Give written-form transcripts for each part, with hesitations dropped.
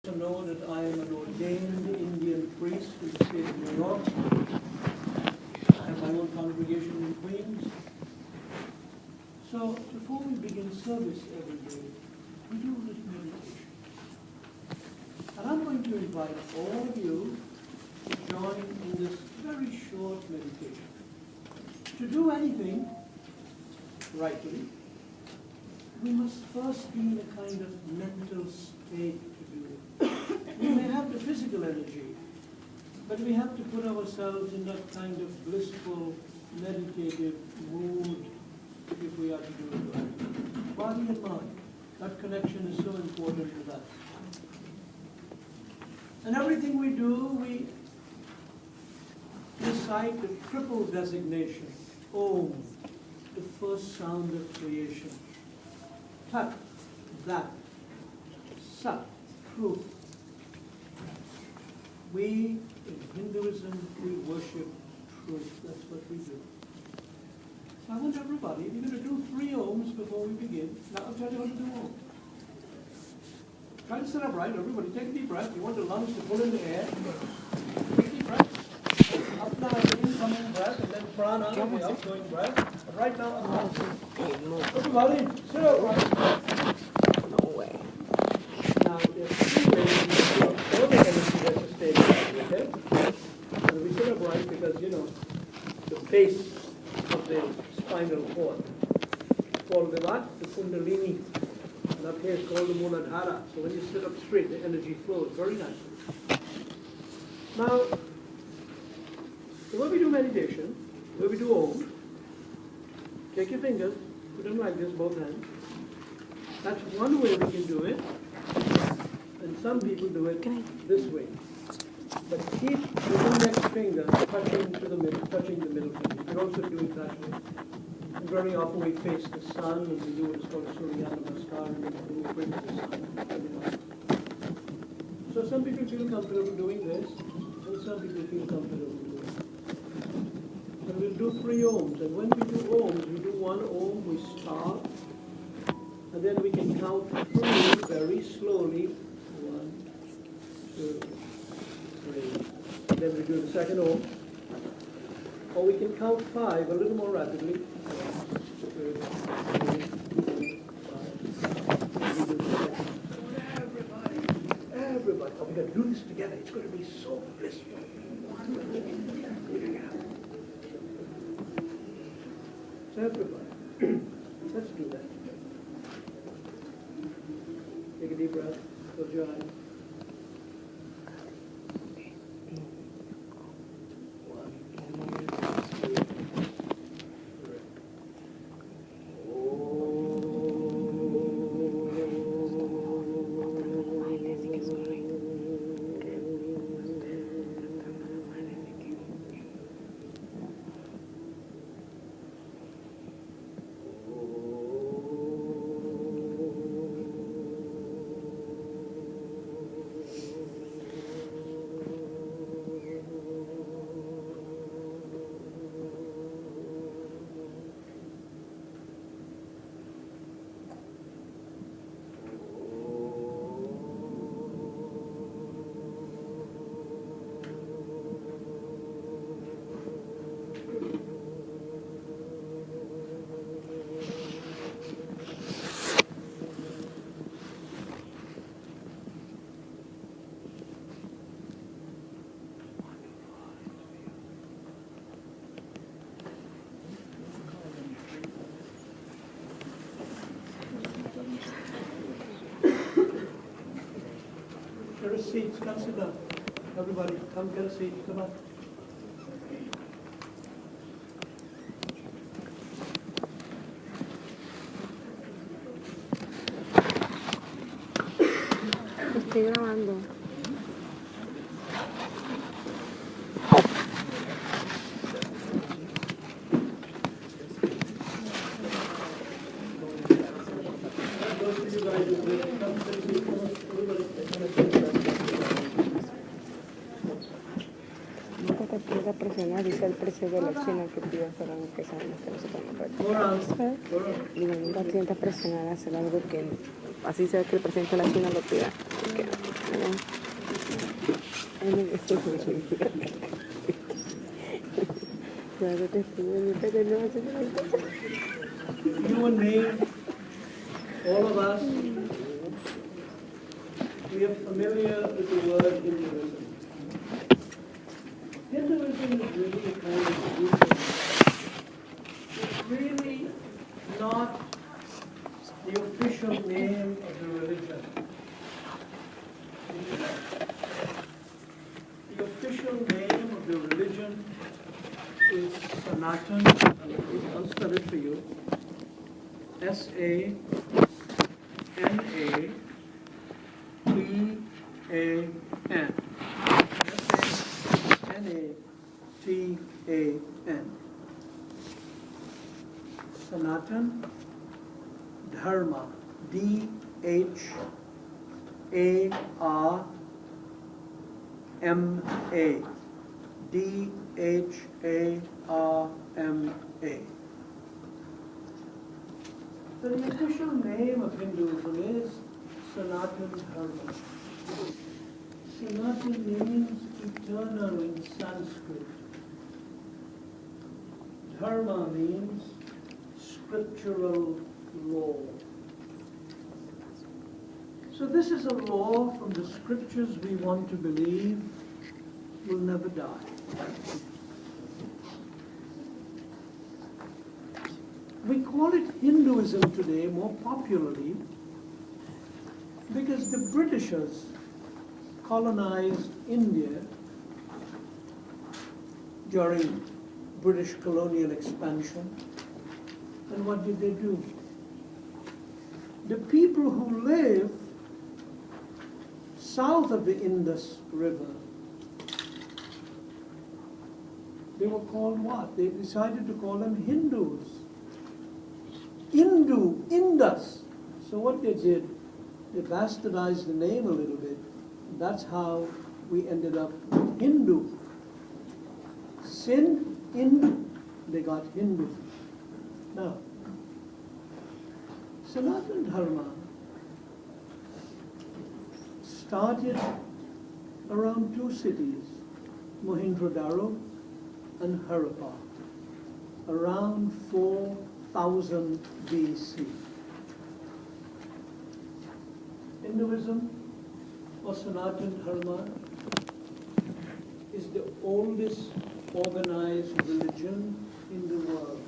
To know that I am an ordained Indian priest in the state of New York. I have my own congregation in Queens. So before we begin service every day, we do this meditation. And I'm going to invite all of you to join in this very short meditation. To do anything rightly, we must first be in a kind of mental state to do it. We may have the physical energy, but we have to put ourselves in that kind of blissful, meditative mood if we are to do it right. Body and mind, that connection is so important to that. And everything we do, we recite the triple designation, Om, the first sound of creation. Tat, that, Sat, truth. We, in Hinduism, we worship truth. That's what we do. So I want everybody, we're going to do 3 Oms before we begin. Now I'll tell you how to do Om. Try to sit up right, everybody. Take a deep breath. You want the lungs to pull in the air. Take a deep breath. Up now is the incoming breath, and then prana, the outgoing breath. But right now, up. Everybody, sit up right. No way. Now, there's 2 ways we do all the energy that's to stay right, okay? And we sit up right because, you know, the base of the spinal cord. Called the what? The Kundalini. And up here is called the Muladhara. So when you sit up straight, the energy flows very nicely. Now, when we do meditation, when we do Om, take your fingers, put them like this, both hands. That's one way we can do it. And some people do it this way. But keep the index finger touching the middle finger. You can also do it that way. And very often we face the sun, and we do what is called a Surya Namaskar, and we bring the sun. So some people feel comfortable doing this, and some people feel comfortable doing it. And we'll do 3 Oms. And when we do Oms, we do 1 Om, we start, and then we can count 3 very slowly. 1, 2, 3. And then we do the second Om. Or we can count 5 a little more rapidly. 1, 2, 3, 4, 5. We do the second. Everybody. Oh, we're going to do this together. It's going to be so blissful. So everybody. Let's do that. Take a deep breath. Close your eyes. 1, 2, 3. There are seats. Come sit down. Everybody, come get a seat. Come on. Estoy grabando. Nunca te presionar, dice el precio de la China que pide hacer algo que sabemos que no se puede hacer. Digo, nunca sientas presionar a hacer algo que así sea que el presidente de la China lo pida. Porque Claro que sí, ahorita que no hace falta. You and me, all of us, we are familiar with the word Hinduism. Hinduism is really a kind of Buddhism. It's really not the official name of the religion. The official name of the religion is Sanatan. I'll spell it for you. S-A-N-A-T-A-N. S-A-N-A-T-A-N. Sanatan Dharma. D-H-A-R-M-A. D-H-A-R-M-A. So the official name of Hinduism is Sanatan Dharma. Sanatan means eternal in Sanskrit. Dharma means scriptural law. So this is a law from the scriptures we want to believe will never die. We call it Hinduism today more popularly because the Britishers colonized India during British colonial expansion. And what did they do? The people who live south of the Indus River, they were called what? They decided to call them Hindus. Indus. So what they did, they bastardized the name a little bit. That's how we ended up with Hindu. Sin, Hindu, they got Hindu. Now, Sanatana Dharma started around two cities, Mohenjo-daro and Harappa, around 4000 BC. Hinduism, or Sanatana Dharma, is the oldest organized religion in the world.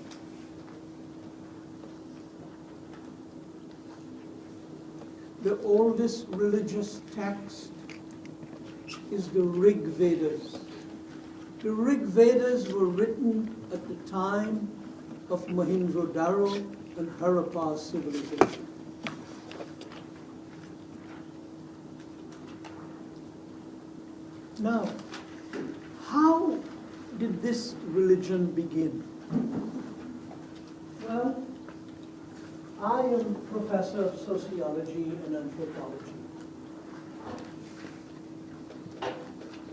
The oldest religious text is the Rig Vedas. The Rig Vedas were written at the time of Mohenjo-daro and Harappa civilization. Now, how did this religion begin? Well, I am professor of sociology and anthropology.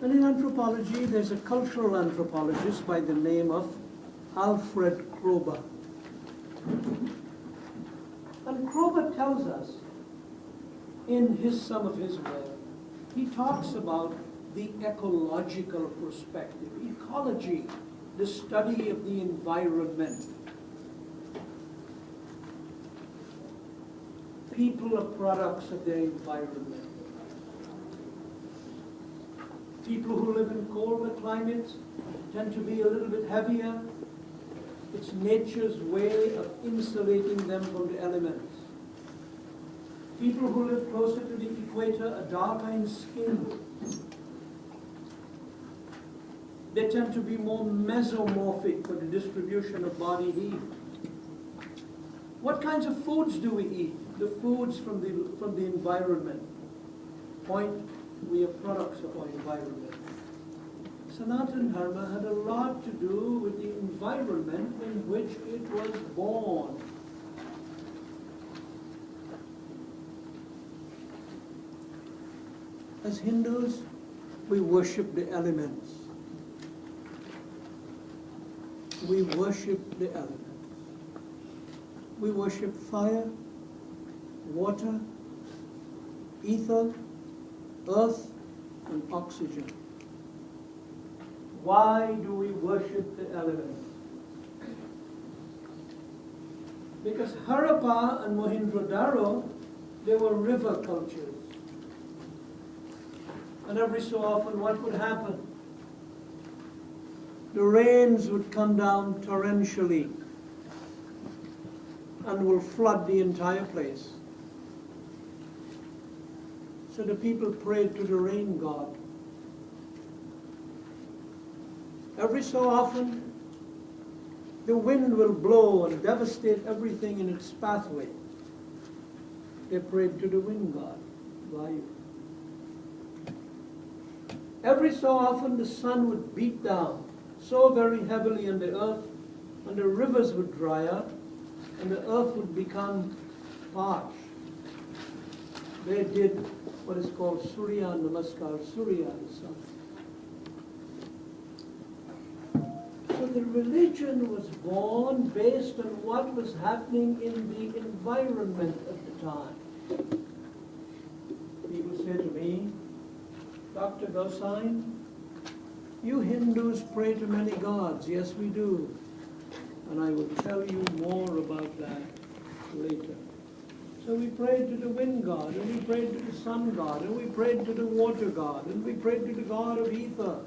And in anthropology, there's a cultural anthropologist by the name of Alfred Kroeber. And Kroeber tells us in some of his work, he talks about the ecological perspective, ecology, the study of the environment. People are products of their environment. People who live in colder climates tend to be a little bit heavier. It's nature's way of insulating them from the elements. People who live closer to the equator are darker in skin. They tend to be more mesomorphic for the distribution of body heat. What kinds of foods do we eat? The foods from the environment. Point, we are products of our environment. Sanatana Dharma had a lot to do with the environment in which it was born. As Hindus, we worship the elements. We worship the elements. We worship fire, water, ether, earth and oxygen. Why do we worship the elements? Because Harappa and Mohenjo-daro, they were river cultures. And every so often, what would happen? The rains would come down torrentially and will flood the entire place. So the people prayed to the rain god. Every so often, the wind will blow and devastate everything in its pathway. They prayed to the wind god, Vayu. Every so often, the sun would beat down so very heavily on the earth, and the rivers would dry up, and the earth would become parched. They did what is called Surya Namaskar, Surya, the sun. So the religion was born based on what was happening in the environment at the time. People say to me, Dr. Gosine, you Hindus pray to many gods. Yes, we do. And I will tell you more about that later. So we prayed to the wind god, and we prayed to the sun god, and we prayed to the water god, and we prayed to the god of ether.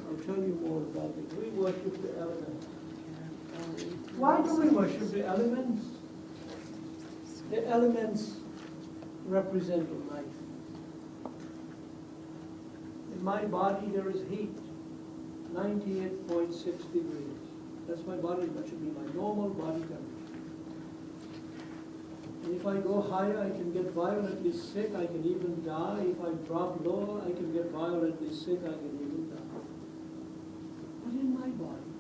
I'll tell you more about it. We worship the elements. Why do we worship the elements? The elements represent life. In my body there is heat, 98.6 degrees. That's my body, that should be my normal body temperature. And if I go higher, I can get violently sick, I can even die. If I drop lower, I can get violently sick, I can even die. But in my body,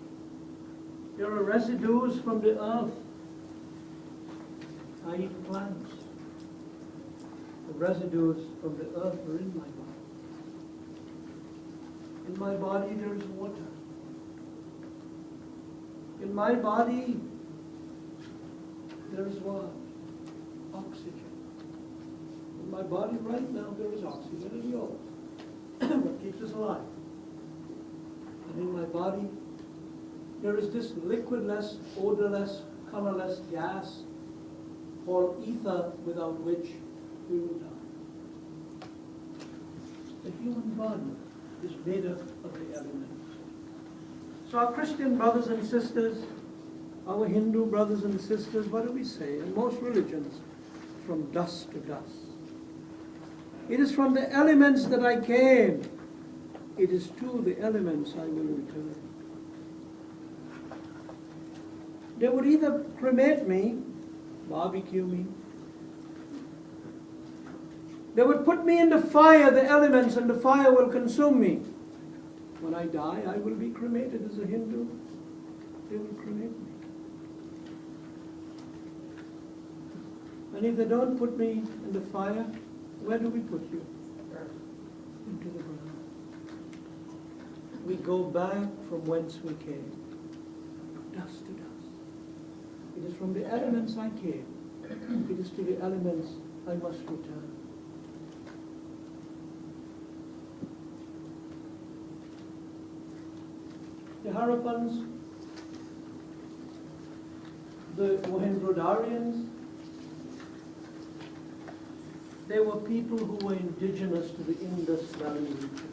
there are residues from the earth. I eat plants. The residues from the earth are in my body. In my body there is water. In my body there is what? Oxygen. In my body right now there is oxygen in yours. What keeps us alive. And in my body there is this liquidless, odorless, colorless gas called ether, without which we will die. The human body is made up of the elements. So our Christian brothers and sisters, our Hindu brothers and sisters, what do we say? In most religions, from dust to dust. It is from the elements that I came. It is to the elements I will return. They would either cremate me, barbecue me. They would put me in the fire, the elements, and the fire will consume me. When I die, I will be cremated as a Hindu. They will cremate me. And if they don't put me in the fire, where do we put you? Into the ground. We go back from whence we came. Dust to dust. It is from the elements I came. It is to the elements I must return. The Harappans, the Mohenjo-darians, they were people who were indigenous to the Indus Valley region.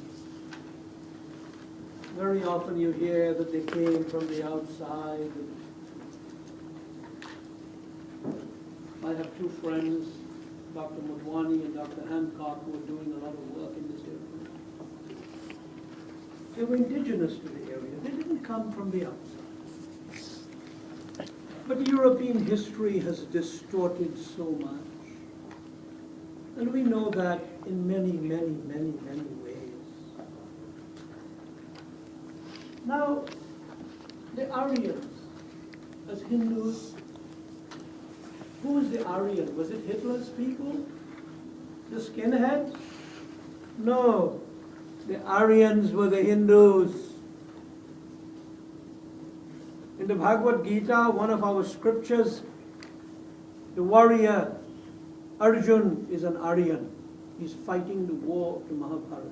Very often you hear that they came from the outside. I have two friends, Dr. Mudwani and Dr. Hancock, who are doing a lot of work in this area. They were indigenous to the area. They didn't come from the outside. But European history has distorted so much. And we know that in many, many, many, many ways. Now, the Aryans, as Hindus, who was the Aryan? Was it Hitler's people? The skinheads? No. The Aryans were the Hindus. In the Bhagavad Gita, one of our scriptures, the warrior Arjun is an Aryan. He's fighting the war of the Mahabharata.